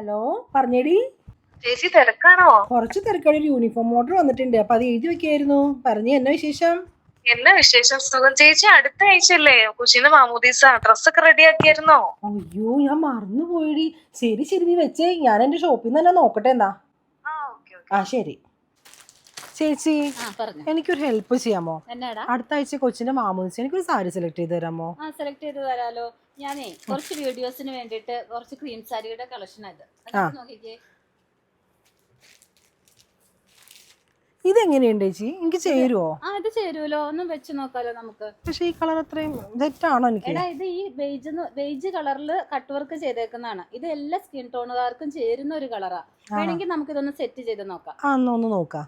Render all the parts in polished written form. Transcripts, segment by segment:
Hello പറഞ്ഞേടി. ചേച്ചി തിരക്കാണോ? കുറച്ച് തിരക്കാണ്. ഒരു യൂണിഫോം ഓർഡർ വന്നിട്ടുണ്ട്, അപ്പൊ അത് എഴുതി വെക്കായിരുന്നു. പറഞ്ഞു എന്നാ വിശേഷം? എന്നാ വിശേഷം? സുഖം. ചേച്ചി അടുത്ത ആഴ്ചയല്ലേ കൊച്ചിന്റെ മാമോദീസ? ഡ്രസ്സൊക്കെ റെഡി ആക്കിയായിരുന്നോ? അയ്യോ ഞാൻ മറന്നുപോയിടി. ശരി ശരി, നീ വെച്ചേ, ഞാൻ എന്റെ ഷോപ്പിൽ നിന്ന് തന്നെ നോക്കട്ടെ. എന്നാ ആ ശരി. ചേച്ചി എനിക്കൊരു ഹെൽപ്പ് ചെയ്യാമോ? അടുത്ത ആഴ്ച കൊച്ചിന്റെ മാമോദീസ, എനിക്കൊരു സാരി സെലക്ട് ചെയ്ത് തരാമോ? സെലക്ട് ചെയ്ത് തരാലോ. ഞാനേ കുറച്ച് വീഡിയോസിന് വേണ്ടിട്ട് കുറച്ച് ക്രീം സാരിയുടെ കളക്ഷൻ ആയത് നോക്കിക്കേ. ഇതെങ്ങനെയുണ്ട് ചേച്ചി, എനിക്ക് ചേരുവോ? ഇത് ചേരുവല്ലോ, ഒന്ന് വെച്ച് നോക്കാലോ നമുക്ക്. പക്ഷെ ഈ കളർ അത്രയും തെറ്റാണോ എനിക്ക്? എടാ ഇത് ഈ ബേജ് കളറിൽ കട്ട് വർക്ക് ചെയ്തേക്കുന്നതാണ്. ഇത് എല്ലാ സ്കിൻ ടോണുകാർക്കും ചേരുന്ന ഒരു കളറാ. വേണമെങ്കിൽ നമുക്ക് ഇതൊന്ന് സെറ്റ് ചെയ്ത് നോക്കാം. ഒന്ന് നോക്കാം.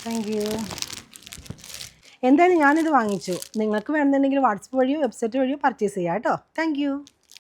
Thank you. എന്തായാലും ഞാനിത് വാങ്ങിച്ചു. നിങ്ങൾക്ക് വേണമെന്നുണ്ടെങ്കിൽ വാട്സപ്പ് വഴിയോ വെബ്സൈറ്റ് വഴിയോ പർച്ചേസ് ചെയ്യാം കേട്ടോ. Thank you.